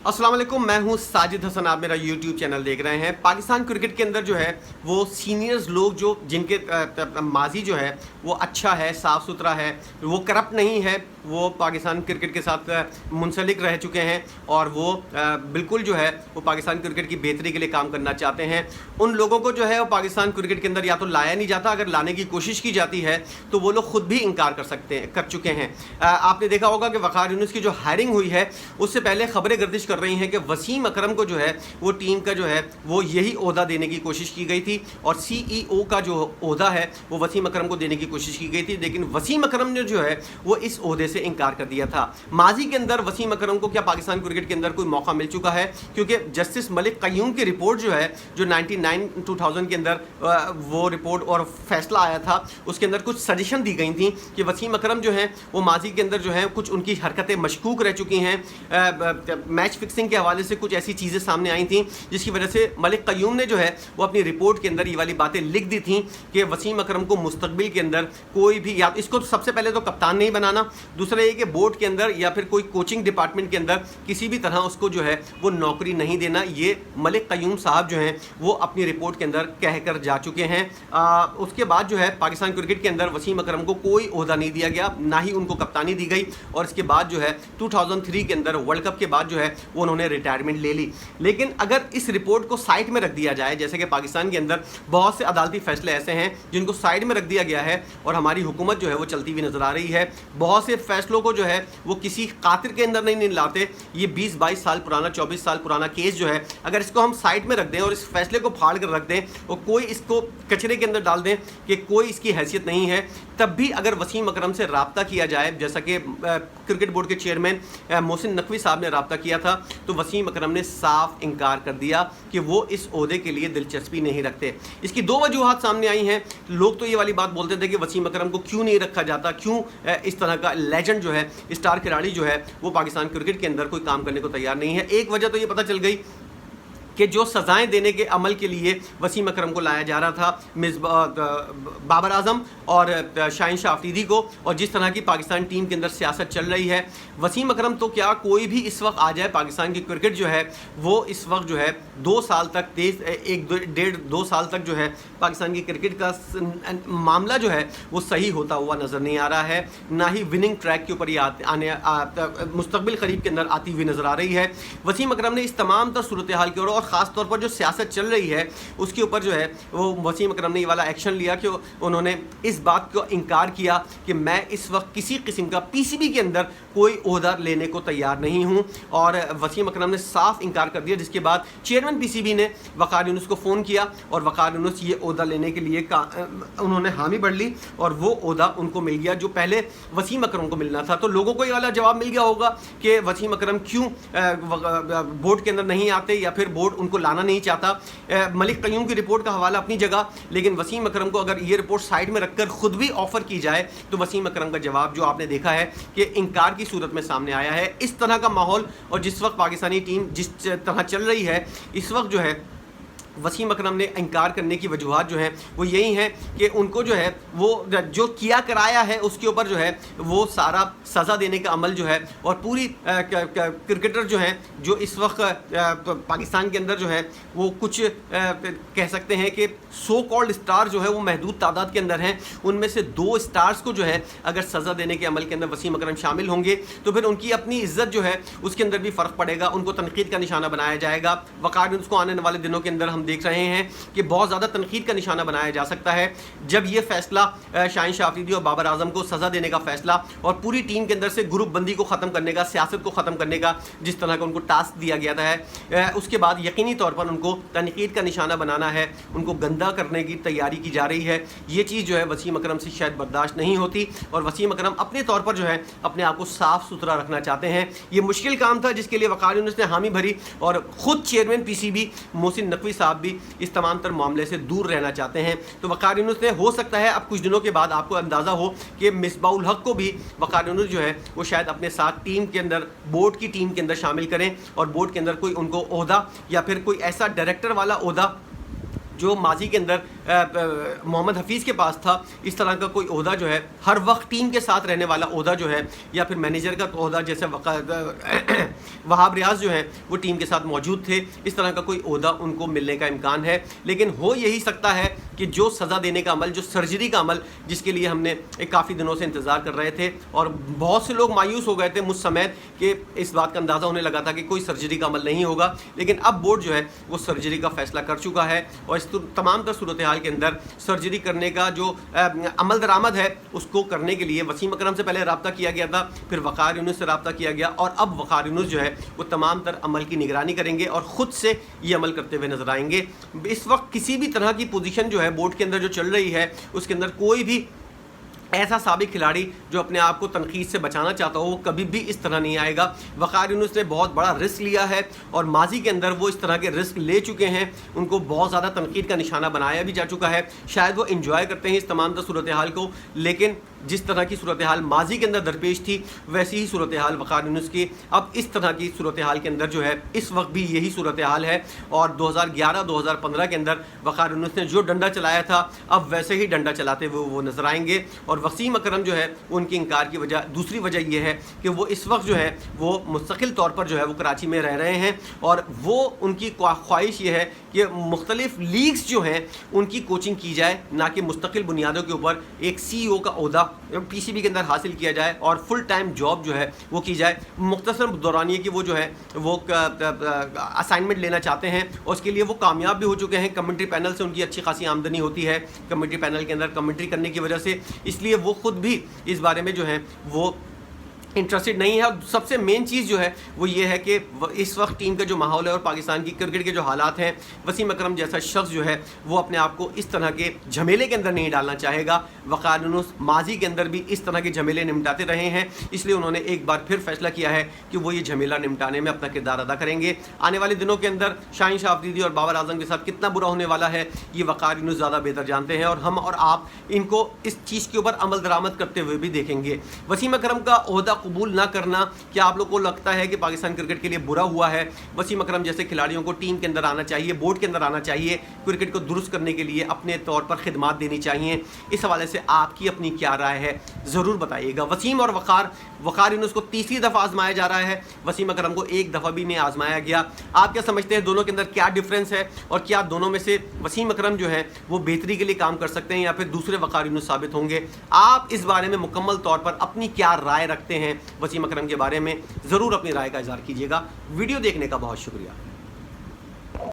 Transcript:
अस्सलाम वालेकुम, मैं हूं साजिद हसन। आप मेरा यूट्यूब चैनल देख रहे हैं। पाकिस्तान क्रिकेट के अंदर जो है वो सीनियर्स लोग जो जिनके माजी जो है वो अच्छा है, साफ़ सुथरा है, वो करप्ट नहीं है, वो पाकिस्तान क्रिकेट के साथ मुंसलिक रह चुके हैं और वो बिल्कुल जो है वो पाकिस्तान क्रिकेट की बेहतरी के लिए काम करना चाहते हैं। उन लोगों को जो है वो पाकिस्तान क्रिकेट के अंदर या तो लाया नहीं जाता, अगर लाने की कोशिश की जाती है तो वो लोग खुद भी इनकार कर चुके हैं। आपने देखा होगा कि वक़ार यूनुस की जो हायरिंग हुई है उससे पहले खबरें गर्दिश कर रही हैं कि वसीम अकरम को जो है वो टीम का जो है वो यही ओहदा देने की कोशिश की गई थी और CEO का जो ओहदा है वो वसीम अकरम को देने की कोशिश की गई थी, लेकिन वसीम अकरम ने जो है वो इस ओहदे से इनकार कर दिया था। माजी के अंदर वसीम अकरम को क्या पाकिस्तान क्रिकेट के अंदर कोई मौका मिल चुका है? क्योंकि जस्टिस मलिक क़य्यूम की रिपोर्ट जो है जो 99-2000 के अंदर वो रिपोर्ट और फैसला आया था, उसके अंदर कुछ सजेशन दी गई थी कि वसीम अकरम जो है वो माजी के अंदर जो है कुछ उनकी हरकतें मशकूक रह चुकी हैं। मैच फिक्सिंग के हवाले से कुछ ऐसी चीज़ें सामने आई थी जिसकी वजह से मलिक क़य्यूम ने जो है वो अपनी रिपोर्ट के अंदर ये वाली बातें लिख दी थी कि वसीम अकरम को मुस्तकबिल के अंदर कोई भी, या इसको तो सबसे पहले तो कप्तान नहीं बनाना, दूसरा ये कि बोर्ड के अंदर या फिर कोई कोचिंग डिपार्टमेंट के अंदर किसी भी तरह उसको जो है वो नौकरी नहीं देना। ये मलिक क़य्यूम साहब जो हैं वो अपनी रिपोर्ट के अंदर कह कर जा चुके हैं। उसके बाद जो है पाकिस्तान क्रिकेट के अंदर वसीम अकरम को कोई ओहदा नहीं दिया गया, ना ही उनको कप्तानी दी गई और इसके बाद जो है 2003 के अंदर वर्ल्ड कप के बाद जो है वो उन्होंने रिटायरमेंट ले ली। लेकिन अगर इस रिपोर्ट को साइड में रख दिया जाए, जैसे कि पाकिस्तान के अंदर बहुत से अदालती फैसले ऐसे हैं जिनको साइड में रख दिया गया है और हमारी हुकूमत जो है वो चलती हुई नजर आ रही है, बहुत से फैसलों को जो है वो किसी कातिर के अंदर नहीं लाते। ये 20-22 साल पुराना, 24 साल पुराना केस जो है अगर इसको हम साइड में रख दें और इस फैसले को फाड़ कर रख दें और कोई इसको कचरे के अंदर डाल दें कि कोई इसकी हैसियत नहीं है, तब भी अगर वसीम अकरम से रब्ता किया जाए, जैसा कि क्रिकेट बोर्ड के चेयरमैन मोहसिन नकवी साहब ने रब्ता किया था, तो वसीम अकरम ने साफ इनकार कर दिया कि वो इस ओहदे के लिए दिलचस्पी नहीं रखते। इसकी दो वजूहात सामने आई हैं। लोग तो ये वाली बात बोलते थे कि वसीम अकरम को क्यों नहीं रखा जाता, क्यों इस तरह का लेजेंड जो है, स्टार खिलाड़ी जो है वो पाकिस्तान क्रिकेट के अंदर कोई काम करने को तैयार नहीं है। एक वजह तो ये पता चल गई कि जो सज़ाएं देने के अमल के लिए वसीम अकरम को लाया जा रहा था, बाबर आजम और शाहीन शाह अफरीदी को, और जिस तरह की पाकिस्तान टीम के अंदर सियासत चल रही है, वसीम अकरम तो क्या कोई भी इस वक्त आ जाए, पाकिस्तान की क्रिकेट जो है वो इस वक्त जो है 2 साल तक 1-1.5-2 साल तक जो है पाकिस्तान की क्रिकेट का मामला जो है वो सही होता हुआ नज़र नहीं आ रहा है, ना ही विनिंग ट्रैक के ऊपर ये मुस्तकबिल करीब के अंदर आती हुई नज़र आ रही है। वसीम अकरम ने इस तमाम तर सूरत हाल के और ख़ास तौर पर जो सियासत चल रही है उसके ऊपर जो है वो वसीम अकरम ने ये वाला एक्शन लिया कि उन्होंने इस बात को इनकार किया कि मैं इस वक्त किसी किस्म का PCB के अंदर कोई ओहदा लेने को तैयार नहीं हूं, और वसीम अकरम ने साफ इनकार कर दिया, जिसके बाद चेयरमैन PCB ने वक़ार यूनुस को फ़ोन किया और वक़ार यूनुस ये ओहदा लेने के लिए उन्होंने हामी भर ली और वो ओहदा उनको मिल गया जो पहले वसीम अकरम को मिलना था। तो लोगों को ये वाला जवाब मिल गया होगा कि वसीम अकरम क्यों बोर्ड के अंदर नहीं आते या फिर बोर्ड उनको लाना नहीं चाहता। मलिक क़य्यूम की रिपोर्ट का हवाला अपनी जगह, लेकिन वसीम अकरम को अगर ये रिपोर्ट साइड में रखकर खुद भी ऑफ़र की जाए तो वसीम अकरम का जवाब जो आपने देखा है कि इनकार की सूरत में सामने आया है। इस तरह का माहौल और जिस वक्त पाकिस्तानी टीम जिस तरह चल रही है इस वक्त जो है वसीम अकरम ने इनकार करने की वजूहात जो हैं वो यही हैं कि उनको जो है वो जो किया कराया है उसके ऊपर जो है वो सारा सज़ा देने का अमल जो है और पूरी क्रिकेटर जो हैं जो इस वक्त पाकिस्तान के अंदर जो है वो कुछ कह सकते हैं कि सो कॉल्ड स्टार जो है वो महदूद तादाद के अंदर हैं, उनमें से 2 स्टार्स को जो है अगर सज़ा देने के अमल के अंदर वसीम अकरम शामिल होंगे तो फिर उनकी अपनी इज़्ज़त जो है उसके अंदर भी फ़र्क पड़ेगा, उनको तनकीद का निशाना बनाया जाएगा। वक़ार यूनुस को आने वाले दिनों के अंदर हम देख रहे हैं कि बहुत ज़्यादा तनकीद का निशाना बनाया जा सकता है जब ये फैसला शाहीन शाह अफरीदी और बाबर आजम को सज़ा देने का फैसला और पूरी टीम के अंदर से ग्रुप बंदी को ख़त्म करने का, सियासत को ख़त्म करने का जिस तरह का उनको टास्क दिया गया है, उसके बाद यकीनी तौर पर उनको तनकीद का निशाना बनाना है, उनको गंदा करने की तैयारी की जा रही है। ये चीज़ जो है वसीम अकरम से शायद बर्दाश्त नहीं होती और वसीम अकरम अपने तौर पर जो है अपने आप को साफ़ सुथरा रखना चाहते हैं। ये मुश्किल काम था जिसके लिए वक़ार यूनुस ने हामी भरी और ख़ुद चेयरमैन PCB मोहसिन नकवी साहब भी इस तमाम तर मामले से दूर रहना चाहते हैं। तो वक़ार यूनुस ने, हो सकता है अब कुछ दिनों के बाद आपको अंदाज़ा हो कि मिसबाउल हक को भी वक़ार यूनुस जो है वो शायद अपने साथ टीम के अंदर, बोर्ड की टीम के अंदर शामिल करें और बोर्ड के अंदर कोई उनको ओहदा या फिर कोई ऐसा डायरेक्टर वाला ओहदा جو ماضی کے اندر محمد حفیظ کے پاس تھا، اس طرح کا کوئی عہدہ جو ہے ہر وقت ٹیم کے ساتھ رہنے والا عہدہ جو ہے، یا پھر مینیجر کا عہدہ جیسے وہاب ریاض جو ہے وہ ٹیم کے ساتھ موجود تھے، اس طرح کا کوئی عہدہ ان کو ملنے کا امکان ہے۔ لیکن ہو یہی سکتا ہے کہ جو سزا دینے کا عمل، جو سرجری کا عمل، جس کے لیے ہم نے کافی دنوں سے انتظار کر رہے تھے اور بہت سے لوگ مایوس ہو گئے تھے مجھ سمیت کہ اس بات کا اندازہ ہونے لگا تھا کہ کوئی سرجری کا عمل نہیں ہوگا، لیکن اب بورڈ جو ہے وہ سرجری کا فیصلہ کر چکا ہے، اور اس تمام تر صورتحال کے اندر سرجری کرنے کا جو عمل درآمد ہے اس کو کرنے کے لیے وسیم اکرم سے پہلے رابطہ کیا گیا تھا، پھر وقار یونس سے رابطہ کیا گیا، اور اب وقار یونس جو ہے وہ تمام تر عمل کی نگرانی کریں گے اور خود سے یہ عمل کرتے ہوئے نظر آئیں گے۔ اس وقت کسی بھی طرح کی پوزیشن جو ہے بورڈ کے اندر جو چل رہی ہے، اس کے اندر کوئی بھی ایسا سابق کھلاڑی جو اپنے آپ کو تنقید سے بچانا چاہتا ہو وہ کبھی بھی اس طرح نہیں آئے گا۔ وقار یونس نے بہت بڑا رسک لیا ہے اور ماضی کے اندر وہ اس طرح کے رسک لے چکے ہیں، ان کو بہت زیادہ تنقید کا نشانہ بنایا بھی جا چکا ہے، شاید وہ انجوائے کرتے ہیں اس تمام تر صورتحال کو، لیکن جس طرح کی صورتحال ماضی کے اندر درپیش تھی ویسی ہی صورتحال وقار یونس کی اب اس طرح کی صورتحال کے اندر جو ہے اس وقت بھی یہی صورتحال ہے، اور 2011-2015 کے اندر وقار یونس نے جو ڈنڈا چلایا تھا اب ویسے ہی ڈنڈا چلاتے ہوئے وہ نظر آئیں گے۔ اور وسیم اکرم جو ہے ان کی انکار کی وجہ، دوسری وجہ یہ ہے کہ وہ اس وقت جو ہے وہ مستقل طور پر جو ہے وہ کراچی میں رہ رہے ہیں، اور وہ ان کی خواہش یہ ہے کہ مختلف لیگز جو ہیں ان کی کوچنگ کی جائے، نہ کہ مستقل بنیادوں کے اوپر ایک سی او کا عہدہ پی سی بی کے اندر حاصل کیا جائے اور فل ٹائم جاب جو ہے وہ کی جائے۔ مختصر دورانیے کی وہ جو ہے وہ اسائنمنٹ لینا چاہتے ہیں اور اس کے لیے وہ کامیاب بھی ہو چکے ہیں، کمنٹری پینل سے ان کی اچھی خاصی آمدنی ہوتی ہے کمنٹری پینل کے اندر کمنٹری کرنے کی وجہ سے، اس لیے وہ خود بھی اس بارے میں جو ہے وہ انٹرسٹڈ نہیں ہے۔ اور سب سے مین چیز جو ہے وہ یہ ہے کہ اس وقت ٹیم کا جو ماحول ہے اور پاکستان کی کرکٹ کے جو حالات ہیں، وسیم اکرم جیسا شخص جو ہے وہ اپنے آپ کو اس طرح کے جھمیلے کے اندر نہیں ڈالنا چاہے گا۔ وقار یونس ماضی کے اندر بھی اس طرح کے جھمیلے نمٹاتے رہے ہیں، اس لیے انہوں نے ایک بار پھر فیصلہ کیا ہے کہ وہ یہ جھمیلا نمٹانے میں اپنا کردار ادا کریں گے۔ آنے والے دنوں کے اندر شاہین شاہ افریدی اور بابر اعظم کے ساتھ کتنا برا ہونے والا ہے یہ وقار یونس زیادہ بہتر جانتے ہیں، اور ہم اور آپ ان کو اس چیز کے اوپر عمل درآمد کرتے ہوئے بھی دیکھیں گے۔ وسیم اکرم کا عہدہ قبول نہ کرنا کیا آپ لوگ کو لگتا ہے کہ پاکستان کرکٹ کے لیے برا ہوا ہے؟ وسیم اکرم جیسے کھلاڑیوں کو ٹیم کے اندر آنا چاہیے، بورڈ کے اندر آنا چاہیے، کرکٹ کو درست کرنے کے لیے اپنے طور پر خدمات دینی چاہیے۔ اس حوالے سے آپ کی اپنی کیا رائے ہے ضرور بتائیے گا۔ وسیم اور وقار یونس کو تیسری دفعہ آزمایا جا رہا ہے، وسیم اکرم کو ایک دفعہ بھی نہیں آزمایا گیا۔ آپ کیا سمجھتے ہیں دونوں کے اندر کیا ڈفرینس ہے، اور کیا دونوں میں سے وسیم اکرم جو ہے وہ بہتری کے لیے کام کر سکتے ہیں یا پھر دوسرے وقار یونس ثابت ہوں گے؟ آپ اس بارے میں مکمل طور پر اپنی کیا رائے رکھتے ہیں وسیم اکرم کے بارے میں ضرور اپنی رائے کا اظہار کیجیے گا۔ ویڈیو دیکھنے کا بہت شکریہ۔